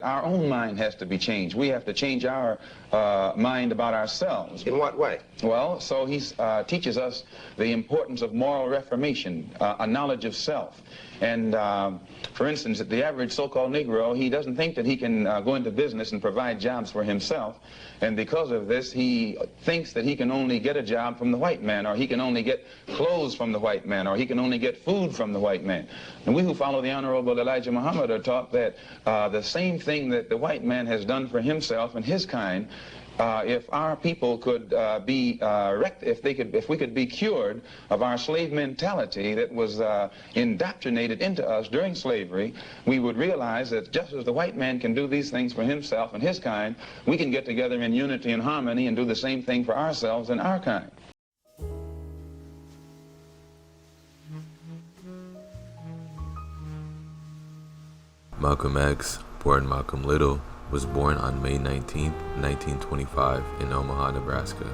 Our own mind has to be changed. We have to change our mind about ourselves. In what way? Well, so he teaches us the importance of moral reformation, a knowledge of self. And for instance, the average so-called Negro, he doesn't think that he can go into business and provide jobs for himself. And because of this, he thinks that he can only get a job from the white man, or he can only get clothes from the white man, or he can only get food from the white man. And we who follow the Honorable Elijah Muhammad are taught that the same thing that the white man has done for himself and his kind, if our people could if we could be cured of our slave mentality that was indoctrinated into us during slavery, we would realize that just as the white man can do these things for himself and his kind, we can get together in unity and harmony and do the same thing for ourselves and our kind. Malcolm X, born Malcolm Little, was born on May 19, 1925 in Omaha, Nebraska.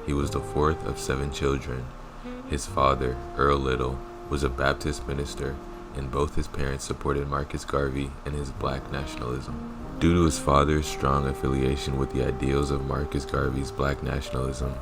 He was the fourth of 7 children. His father, Earl Little, was a Baptist minister, and both his parents supported Marcus Garvey and his black nationalism. Due to his father's strong affiliation with the ideals of Marcus Garvey's black nationalism,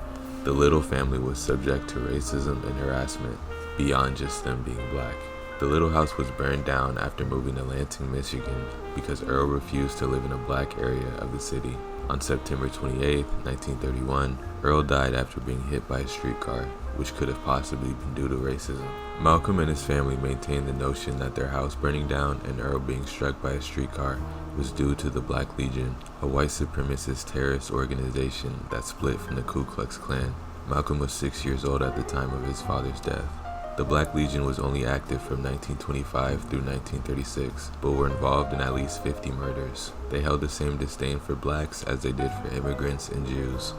the Little family was subject to racism and harassment beyond just them being black. The Little house was burned down after moving to Lansing, Michigan, because Earl refused to live in a black area of the city. On September 28, 1931, Earl died after being hit by a streetcar, which could have possibly been due to racism. Malcolm and his family maintained the notion that their house burning down and Earl being struck by a streetcar was due to the Black Legion, a white supremacist terrorist organization that split from the Ku Klux Klan. Malcolm was 6 years old at the time of his father's death. The Black Legion was only active from 1925 through 1936, but were involved in at least 50 murders. They held the same disdain for blacks as they did for immigrants and Jews.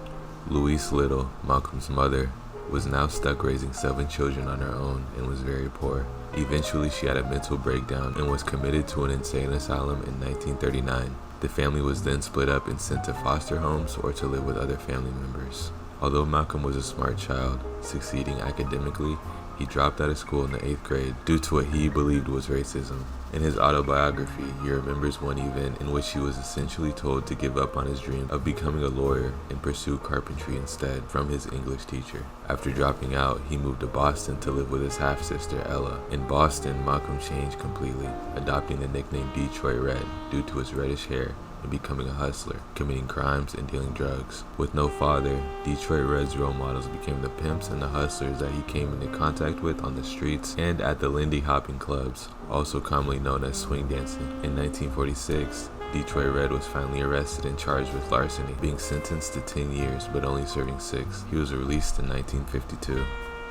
Louise Little, Malcolm's mother, was now stuck raising 7 children on her own and was very poor. Eventually, she had a mental breakdown and was committed to an insane asylum in 1939. The family was then split up and sent to foster homes or to live with other family members. Although Malcolm was a smart child, succeeding academically, he dropped out of school in the 8th grade due to what he believed was racism. In his autobiography, he remembers one event in which he was essentially told to give up on his dream of becoming a lawyer and pursue carpentry instead from his English teacher. After dropping out, he moved to Boston to live with his half-sister Ella. In Boston, Malcolm changed completely, adopting the nickname Detroit Red due to his reddish hair, and becoming a hustler, committing crimes and dealing drugs. With no father, Detroit Red's role models became the pimps and the hustlers that he came into contact with on the streets and at the Lindy Hopping clubs, also commonly known as swing dancing. In 1946, Detroit Red was finally arrested and charged with larceny, being sentenced to 10 years but only serving 6. He was released in 1952.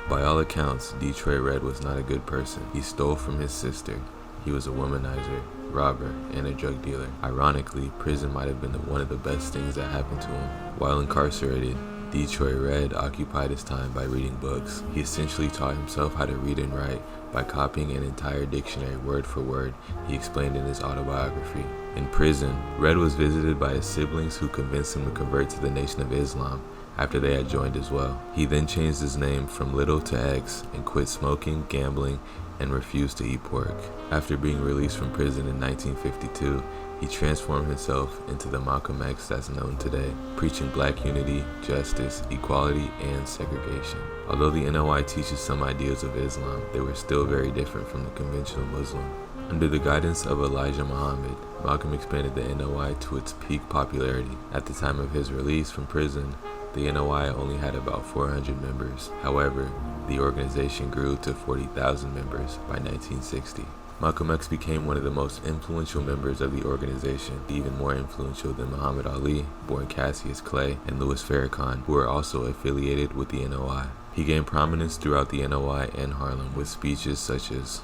By all accounts, Detroit Red was not a good person. He stole from his sister. He was a womanizer, robber, and a drug dealer. Ironically, prison might have been one of the best things that happened to him. While incarcerated, Detroit Red occupied his time by reading books. He essentially taught himself how to read and write by copying an entire dictionary word for word, he explained in his autobiography. In prison, Red was visited by his siblings who convinced him to convert to the Nation of Islam after they had joined as well. He then changed his name from Little to X and quit smoking, gambling, and refused to eat pork. After being released from prison in 1952, he transformed himself into the Malcolm X that's known today, preaching black unity, justice, equality, and segregation. Although the NOI teaches some ideas of Islam, they were still very different from the conventional Muslim. Under the guidance of Elijah Muhammad, Malcolm expanded the NOI to its peak popularity. At the time of his release from prison, the NOI only had about 400 members. However, the organization grew to 40,000 members by 1960. Malcolm X became one of the most influential members of the organization, even more influential than Muhammad Ali, born Cassius Clay, and Louis Farrakhan, who were also affiliated with the NOI. He gained prominence throughout the NOI and Harlem with speeches such as,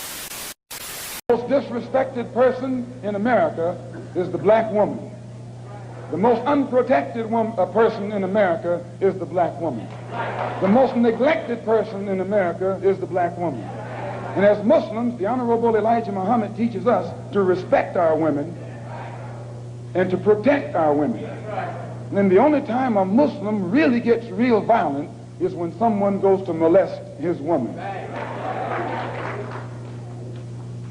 "The most disrespected person in America is the black woman. The most unprotected person in America is the black woman. The most neglected person in America is the black woman." And as Muslims, the Honorable Elijah Muhammad teaches us to respect our women and to protect our women. And then the only time a Muslim really gets real violent is when someone goes to molest his woman.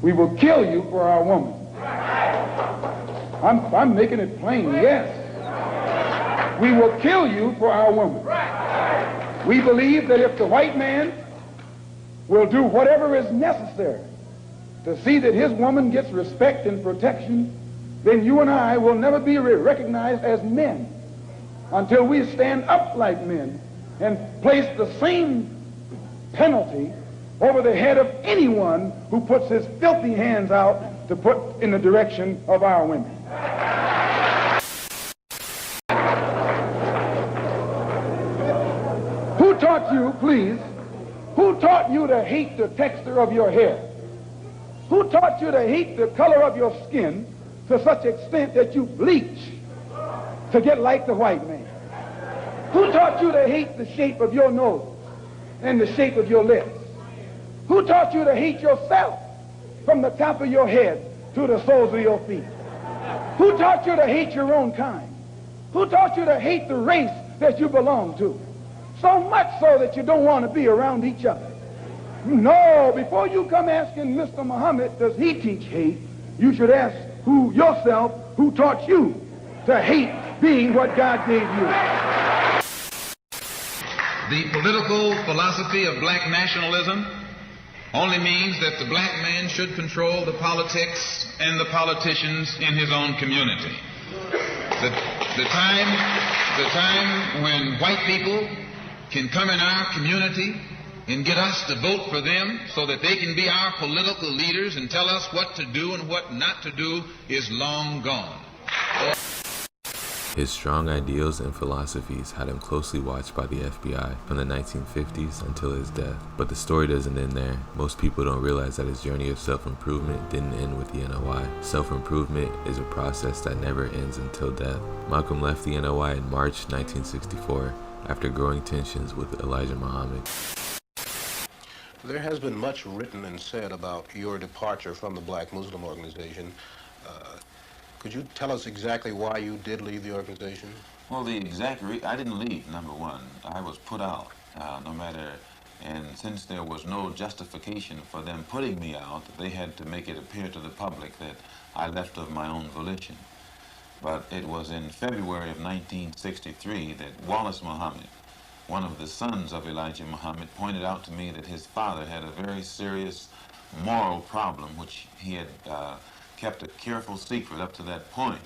We will kill you for our woman. I'm making it plain, yes. We will kill you for our woman. We believe that if the white man will do whatever is necessary to see that his woman gets respect and protection, then you and I will never be recognized as men until we stand up like men and place the same penalty over the head of anyone who puts his filthy hands out to put in the direction of our women. Who taught you, please, who taught you to hate the texture of your hair? Who taught you to hate the color of your skin to such extent that you bleach to get like the white man? Who taught you to hate the shape of your nose and the shape of your lips? Who taught you to hate yourself from the top of your head to the soles of your feet? Who taught you to hate your own kind? Who taught you to hate the race that you belong to? So much so that you don't want to be around each other. No, before you come asking Mr. Muhammad, does he teach hate, you should ask yourself who taught you to hate being what God gave you. The political philosophy of black nationalism only means that the black man should control the politics and the politicians in his own community. The time when white people can come in our community and get us to vote for them so that they can be our political leaders and tell us what to do and what not to do is long gone. His strong ideals and philosophies had him closely watched by the FBI from the 1950s until his death. But the story doesn't end there. Most people don't realize that his journey of self-improvement didn't end with the NOI. Self-improvement is a process that never ends until death. Malcolm left the NOI in March 1964 after growing tensions with Elijah Muhammad. There has been much written and said about your departure from the Black Muslim organization. Could you tell us exactly why you did leave the organization? Well, I didn't leave, number one. I was put out, no matter, and since there was no justification for them putting me out, they had to make it appear to the public that I left of my own volition. But it was in February of 1963 that Wallace Muhammad, one of the sons of Elijah Muhammad, pointed out to me that his father had a very serious moral problem, which he had kept a careful secret up to that point.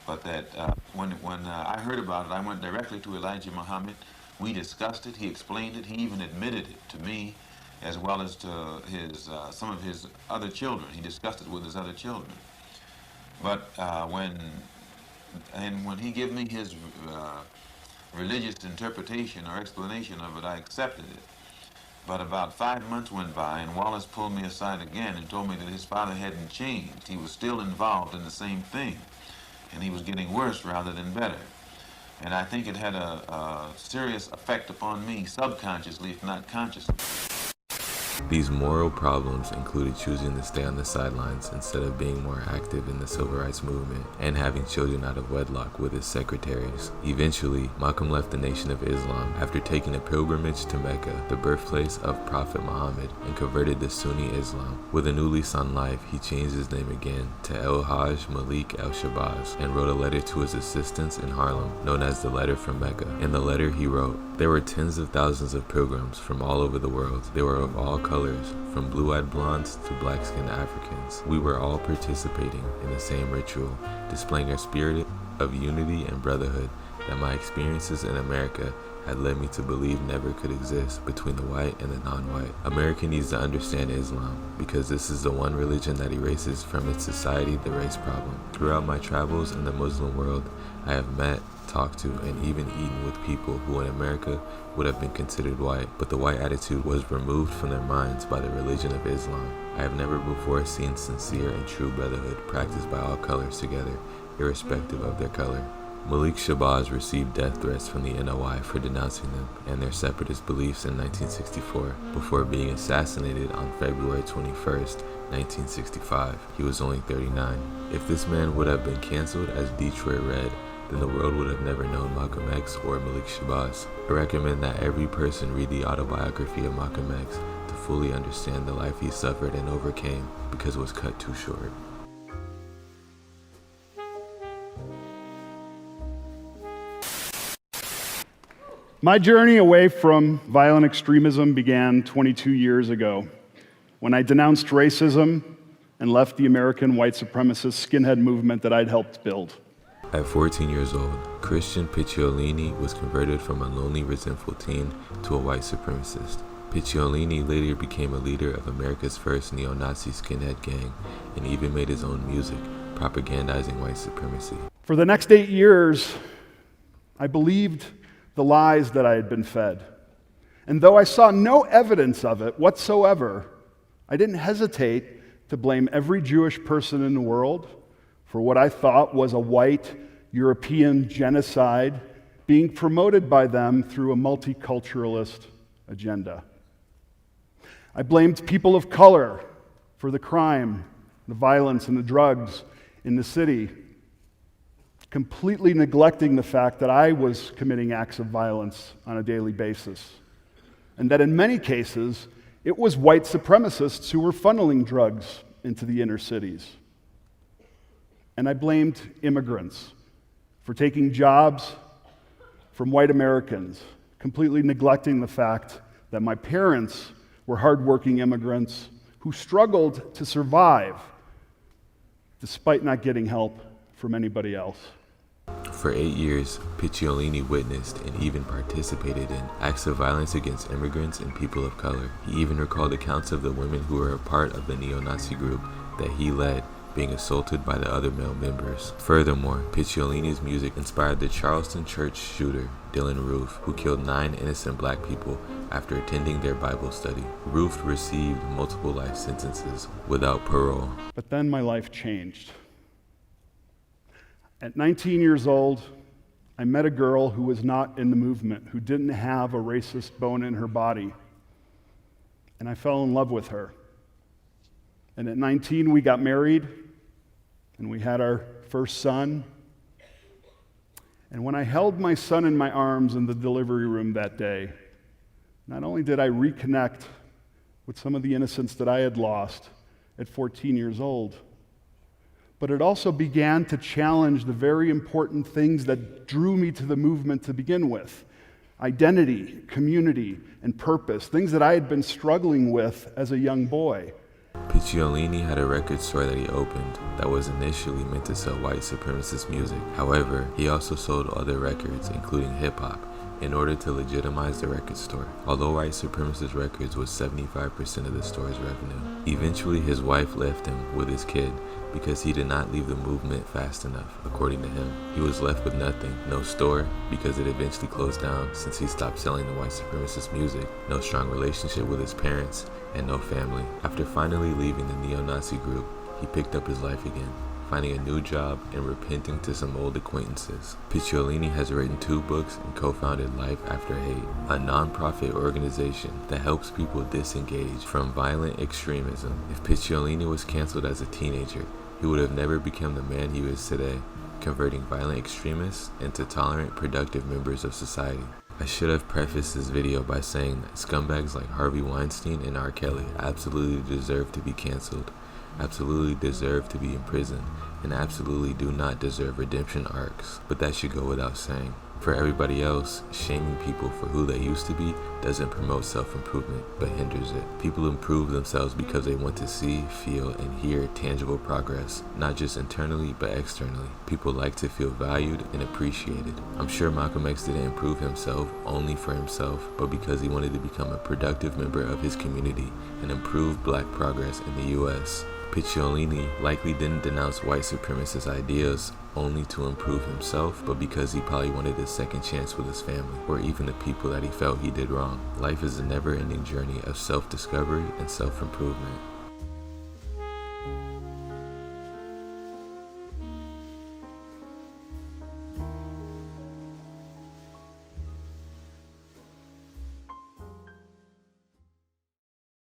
But that when I heard about it, I went directly to Elijah Muhammad. We discussed it. He explained it. He even admitted it to me, as well as to his some of his other children. He discussed it with his other children. But when he gave me his religious interpretation or explanation of it, I accepted it. But about 5 months went by, and Wallace pulled me aside again and told me that his father hadn't changed. He was still involved in the same thing, and he was getting worse rather than better. And I think it had a serious effect upon me, subconsciously, if not consciously. These moral problems included choosing to stay on the sidelines instead of being more active in the civil rights movement and having children out of wedlock with his secretaries. Eventually, Malcolm left the Nation of Islam after taking a pilgrimage to Mecca, the birthplace of Prophet Muhammad, and converted to Sunni Islam. With a new lease on life, he changed his name again to El-Hajj Malik El-Shabazz and wrote a letter to his assistants in Harlem, known as the Letter from Mecca. In the letter he wrote, "There were tens of thousands of pilgrims from all over the world. They were of all colors, from blue-eyed blondes to black-skinned Africans. We were all participating in the same ritual, displaying our spirit of unity and brotherhood that my experiences in America had led me to believe never could exist between the white and the non-white. America needs to understand Islam, because this is the one religion that erases from its society the race problem. Throughout my travels in the Muslim world, I have met, talked to, and even eaten with people who in America would have been considered white, but the white attitude was removed from their minds by the religion of Islam. I have never before seen sincere and true brotherhood practiced by all colors together, irrespective of their color." Malik Shabazz received death threats from the NOI for denouncing them and their separatist beliefs in 1964, before being assassinated on February 21st, 1965. He was only 39. If this man would have been canceled as Detroit Red, then the world would have never known Malcolm X or Malik Shabazz. I recommend that every person read the autobiography of Malcolm X to fully understand the life he suffered and overcame, because it was cut too short. My journey away from violent extremism began 22 years ago when I denounced racism and left the American white supremacist skinhead movement that I'd helped build. At 14 years old, Christian Picciolini was converted from a lonely, resentful teen to a white supremacist. Picciolini later became a leader of America's first neo-Nazi skinhead gang and even made his own music, propagandizing white supremacy. For the next 8 years, I believed the lies that I had been fed. And though I saw no evidence of it whatsoever, I didn't hesitate to blame every Jewish person in the world for what I thought was a white European genocide being promoted by them through a multiculturalist agenda. I blamed people of color for the crime, the violence, and the drugs in the city, completely neglecting the fact that I was committing acts of violence on a daily basis, and that in many cases, it was white supremacists who were funneling drugs into the inner cities. And I blamed immigrants for taking jobs from white Americans, completely neglecting the fact that my parents were hardworking immigrants who struggled to survive despite not getting help from anybody else. For 8 years, Picciolini witnessed and even participated in acts of violence against immigrants and people of color. He even recalled accounts of the women who were a part of the neo-Nazi group that he led being assaulted by the other male members. Furthermore, Picciolini's music inspired the Charleston church shooter, Dylan Roof, who killed 9 innocent black people after attending their Bible study. Roof received multiple life sentences without parole. But then my life changed. At 19 years old, I met a girl who was not in the movement, who didn't have a racist bone in her body. And I fell in love with her. And at 19, we got married, and we had our first son. And when I held my son in my arms in the delivery room that day, not only did I reconnect with some of the innocence that I had lost at 14 years old, but it also began to challenge the very important things that drew me to the movement to begin with: identity, community, and purpose, things that I had been struggling with as a young boy. Picciolini had a record store that he opened that was initially meant to sell white supremacist music. However, he also sold other records, including hip-hop, in order to legitimize the record store. Although white supremacist records was 75% of the store's revenue. Eventually, his wife left him with his kid because he did not leave the movement fast enough, according to him. He was left with nothing: no store, because it eventually closed down since he stopped selling the white supremacist music, no strong relationship with his parents, and no family. After finally leaving the neo-Nazi group, he picked up his life again, finding a new job and repenting to some old acquaintances. Picciolini has written 2 books and co-founded Life After Hate, a non-profit organization that helps people disengage from violent extremism. If Picciolini was canceled as a teenager, he would have never become the man he is today, converting violent extremists into tolerant, productive members of society. I should have prefaced this video by saying that scumbags like Harvey Weinstein and R. Kelly absolutely deserve to be canceled, absolutely deserve to be in prison, and absolutely do not deserve redemption arcs. But that should go without saying. For everybody else, shaming people for who they used to be doesn't promote self-improvement, but hinders it. People improve themselves because they want to see, feel, and hear tangible progress, not just internally, but externally. People like to feel valued and appreciated. I'm sure Malcolm X didn't improve himself only for himself, but because he wanted to become a productive member of his community and improve black progress in the U.S. Picciolini likely didn't denounce white supremacist ideas only to improve himself, but because he probably wanted a second chance with his family, or even the people that he felt he did wrong. Life is a never-ending journey of self-discovery and self-improvement.